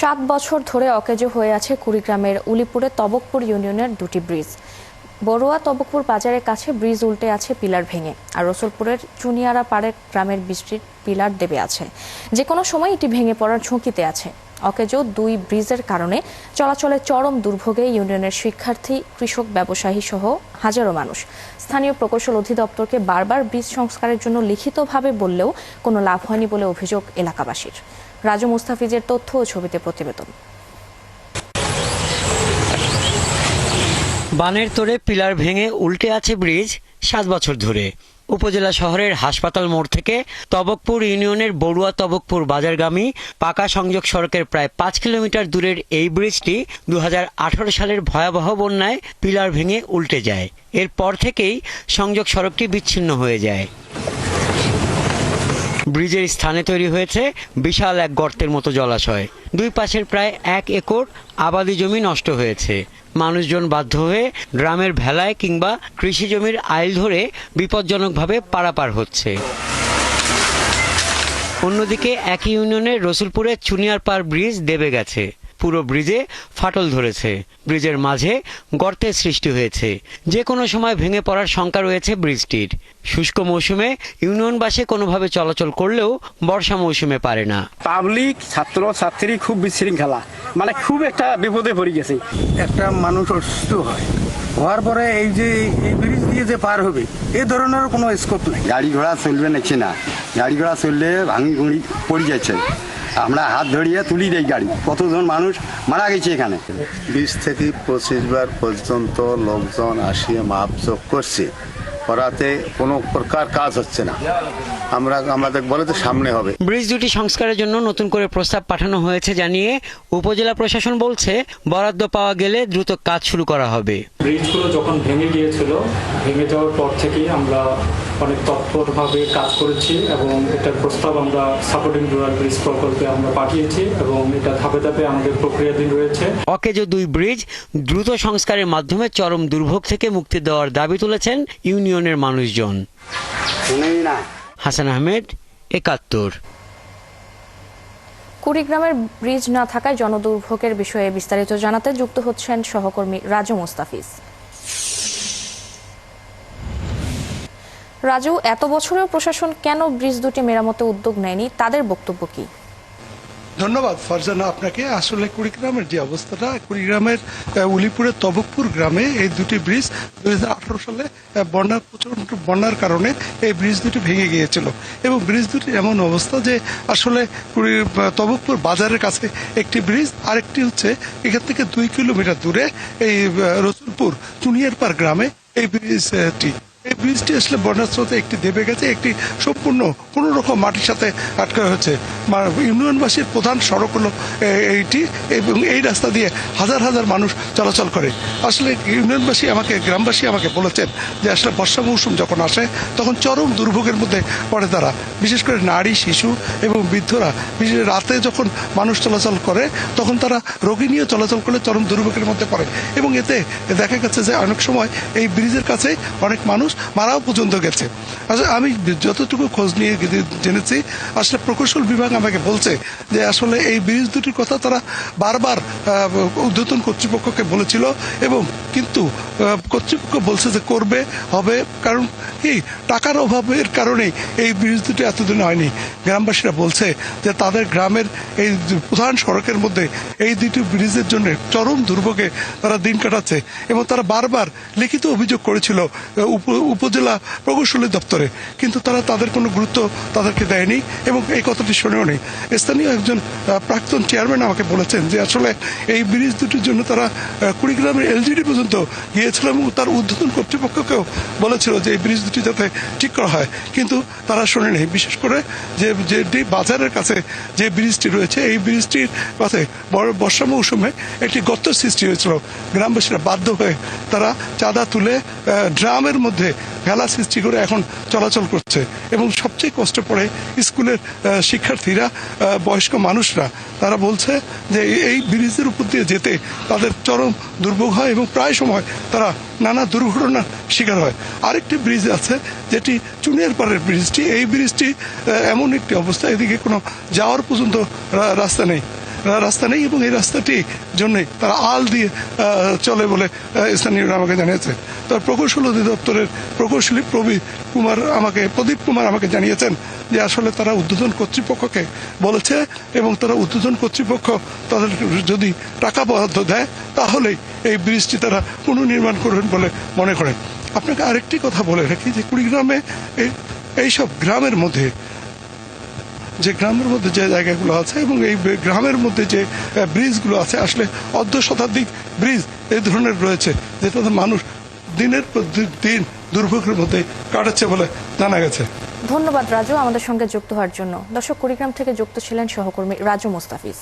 7 বছর ধরে অকেজো হয়ে আছে কুড়িগ্রামের উলিপুরের তবকপুর ইউনিয়নের দুটি ব্রিজ। বড়ুয়া তবকপুর বাজারের কাছে ব্রিজ উল্টে আছে পিলার ভেঙে, আর রসুলপুরের চুনিয়ারা পাড়ের গ্রামের বৃষ্টির পিলার দেবে আছে, যে কোনো সময় এটি ভেঙে পড়ার ঝুঁকিতে আছে। অকেজো দুই ব্রিজের কারণে চলাচলে চরম দুর্ভোগে ইউনিয়নের শিক্ষার্থী, কৃষক, ব্যবসায়ী সহ হাজারো মানুষ। স্থানীয় প্রকৌশল অধিদপ্তরকে বারবার ব্রিজ সংস্কারের জন্য লিখিতভাবে বললেও কোনো লাভ হয়নি বলে অভিযোগ এলাকাবাসীর। রাজু মুস্তাফিজের তথ্য ও ছবিতে প্রতিবেদন। বানের তোড়ে পিলার ভেঙে উল্টে আছে ব্রিজ 7 বছর ধরে। উপজেলা শহরের হাসপাতাল মোড় থেকে তবকপুর ইউনিয়নের বড়ুয়া তবকপুর বাজারগামী পাকা সংযোগ সড়কের প্রায় 5 কিলোমিটার দূরের এই ব্রিজটি 2018 সালের ভয়াবহ বন্যায় পিলার ভেঙে উল্টে যায়। এরপর থেকেই সংযোগ সড়কটি বিচ্ছিন্ন হয়ে যায়। ব্রিজের স্থানে তৈরি হয়েছে বিশাল এক গর্তের মতো জলাশয়। দুই পাশের প্রায় 1 একর আবাদি জমি নষ্ট হয়েছে। মানুষজন বাধ্য হয়ে গ্রামের ভেলায় কিংবা কৃষি জমির আইল ধরে বিপজ্জনকভাবে পারাপার হচ্ছে। অন্যদিকে একই ইউনিয়নের রসুলপুরের চুনিয়ারপাড় ব্রিজ দেবে গেছে। পুরো ব্রিজে ফাটল ধরেছে। ব্রিজের মাঝে গর্তের সৃষ্টি হয়েছে। যে কোনো সময় ভেঙে পড়ার শঙ্কা রয়েছে ব্রিজটির। শুষ্ক মৌসুমে ইউনিয়নবাসী কোনোভাবে চলাচল করলেও বর্ষা মৌসুমে পারে না। পাবলিক, ছাত্র ছাত্রী খুব বিশৃঙ্খলা, মানে খুব একটা বিপদে পড়ে গেছে। একটা মানুষ অসুস্থ হওয়ার পরে এই যে এই ব্রিজ দিয়ে যে পার হবে, এই ধরনের কোনো স্কোপ নেই। গাড়ি ঘোড়া চলবে নাকি না, গাড়ি ঘোড়া চললে ভাঙি গুঁড়ি পড়ে যাচ্ছে। আমরা হাত ধরিয়ে তুলি দেই গাড়ি। কতজন মানুষ মারা গেছে এখানে। 20 থেকে 25 বার পর্যন্ত লোকজন আসিয়ে মাপজোক করছে, করাতে কোনো প্রকার কাজ হচ্ছে না। আমাদের বলে তো সামনে হবে। ব্রিজ দুটি সংস্কারের জন্য নতুন করে প্রস্তাব পাঠানো হয়েছে জানিয়ে উপজেলা প্রশাসন বলছে, বরাদ্দ পাওয়া গেলে দ্রুত কাজ শুরু করা হবে। ব্রিজগুলো যখন ভেঙে গিয়েছিল, ভেঙে যাওয়ার পর থেকেই আমরা অনেক তৎপরভাবে কাজ করেছি এবং এটার প্রস্তাব আমরা সাপোর্টিং রুরাল ব্রিজ প্রকল্পে আমরা পাঠিয়েছি এবং এটা ধাপে ধাপে আমাদের প্রক্রিয়াধীন রয়েছে। অকেজো দুই ব্রিজ দ্রুত সংস্কারের মাধ্যমে চরম দুর্ভোগ থেকে মুক্তি দেওয়ার দাবি তুলেছেন ইউনিয়নের মানুষজন। হাসান আহমেদ, ৭১। কুড়িগ্রামের ব্রিজ না থাকায় জনদুর্ভোগের বিষয়ে বিস্তারিত জানাতে যুক্ত হচ্ছেন সহকর্মী রাজু মুস্তাফিজ। রাজু, এত বছরেও প্রশাসন কেন ব্রিজ দুটি মেরামতে উদ্যোগ নেয়নি, তাদের বক্তব্য কি? ধন্যবাদ ফারজানা আপনাকে। আসলে কুড়িগ্রামের যে অবস্থাটা, কুড়িগ্রামের উলিপুরের তবকপুর গ্রামে এই দুটি ব্রিজ 2018 সালে প্রচন্ড বন্যার কারণে এই ব্রিজ দুটি ভেঙে গিয়েছিল এবং ব্রিজ দুটির এমন অবস্থা যে আসলে তবকপুর বাজারের কাছে একটি ব্রিজ, আরেকটি হচ্ছে এখান থেকে 2 কিলোমিটার দূরে এই রসুলপুর চুনিয়ারপাড় গ্রামে এই ব্রিজটি। এই ব্রিজটি আসলে বন্যার স্রোতে একটি দেবে গেছে, একটি সম্পূর্ণ কোন রকম মাটির সাথে আটকা হয়েছে। ইউনিয়নবাসীর প্রধান সড়ক হলো এইটি এবং এই রাস্তা দিয়ে হাজার হাজার মানুষ চলাচল করে। আসলে ইউনিয়নবাসী গ্রামবাসী আমাকে বলেছেন যে আসলে বর্ষা মৌসুম যখন আসে তখন চরম দুর্ভোগের মধ্যে পড়ে তারা, বিশেষ করে নারী, শিশু এবং বৃদ্ধরা। বিশেষ রাতে যখন মানুষ চলাচল করে তখন তারা রোগী নিয়ে চলাচল করলে চরম দুর্ভোগের মধ্যে পড়ে এবং এতে দেখা গেছে যে অনেক সময় এই ব্রিজের কাছে অনেক মানুষ মারাও পর্যন্ত গেছে। আসলে আমি যতটুকু খোঁজ নিয়ে জেনেছি, আসলে প্রকৌশল বিভাগ আমাকে বলছে যে আসলে এই ব্রিজ দুটির কথা তারা বারবার ঊর্ধ্বতন কর্তৃপক্ষকে বলেছিল এবং কিন্তু কর্তৃপক্ষ বলছে যে করবে, হবে, কারণ এই টাকার অভাবের কারণেই এই ব্রিজ দুটি এতদিন হয়নি। গ্রামবাসীরা বলছে যে তাদের গ্রামের এই প্রধান সড়কের মধ্যে এই দুটি ব্রিজের জন্য চরম দুর্ভোগে তারা দিন কাটাচ্ছে এবং তারা বারবার লিখিত অভিযোগ করেছিল উপজেলা প্রকৌশলী দপ্তরে, কিন্তু তারা তাদের কোনো গুরুত্ব তাদেরকে দেয়নি এবং এই কথাটি শোনেও নেই। স্থানীয় একজন প্রাক্তন চেয়ারম্যান আমাকে বলেছেন যে আসলে এই ব্রিজ দুটির জন্য তারা কুড়িগ্রামের এলজিডি পর্যন্ত গিয়েছিল এবং তার ঊর্ধ্বতন কর্তৃপক্ষকেও বলেছিল যে এই ব্রিজ দুটি যাতে ঠিক করা হয়, কিন্তু তারা শোনে নেই। বিশেষ করে যে বাজারের কাছে যে ব্রিজটি রয়েছে, এই ব্রিজটির কাছে বর্ষা মৌসুমে একটি গর্তের সৃষ্টি হয়েছিল। গ্রামবাসীরা বাধ্য হয়ে তারা চাঁদা তুলে ড্রামের মধ্যে ভেলা সৃষ্টি করে এখন চলাচল করছে এবং সবচেয়ে কষ্ট পড়ে স্কুলের শিক্ষার্থীরা, বয়স্ক মানুষরা। তারা বলছে যে এই ব্রিজের উপর দিয়ে যেতে তাদের চরম দুর্ভোগ হয় এবং প্রায় সময় তারা নানা দুর্ঘটনার শিকার হয়। আরেকটি ব্রিজ আছে যেটি চুনিয়ারপাড়ের ব্রিজটি। এই ব্রিজটি এমন একটি অবস্থা, এদিকে কোনো যাওয়ার পর্যন্ত রাস্তা নেই। রাস্তা নেই এবং এই রাস্তাটি জন্যই তারা আল দিয়ে চলে বলে স্থানীয়রা আমাকে জানিয়েছে। তার প্রকৌশল অধিদপ্তরের প্রকৌশলী প্রদীপ কুমার আমাকে জানিয়েছেন যে আসলে তারা উদ্বোধন কর্তৃপক্ষকে বলেছে এবং তারা উদ্বোধন কর্তৃপক্ষ তাদের যদি টাকা বরাদ্দ দেয় তাহলেই এই ব্রিজটি তারা পুনর্নির্মাণ করবেন বলে মনে করেন। আপনাকে আরেকটি কথা বলে রাখি যে কুড়িগ্রামে এইসব গ্রামের মধ্যে যে জায়গাগুলো আছে এবং এই গ্রামের মধ্যে যে ব্রিজগুলো আছে আসলে অর্ধ শতাধিক ব্রিজ এই ধরনের রয়েছে যেটাতে মানুষ দিনের পর দিন দুর্ভোগের মধ্যে কাটাচ্ছে বলে জানা গেছে। ধন্যবাদ রাজু আমাদের সঙ্গে যুক্ত হওয়ার জন্য। দর্শক, কুড়িগ্রাম থেকে যুক্ত ছিলেন সহকর্মী রাজু মোস্তাফিজ।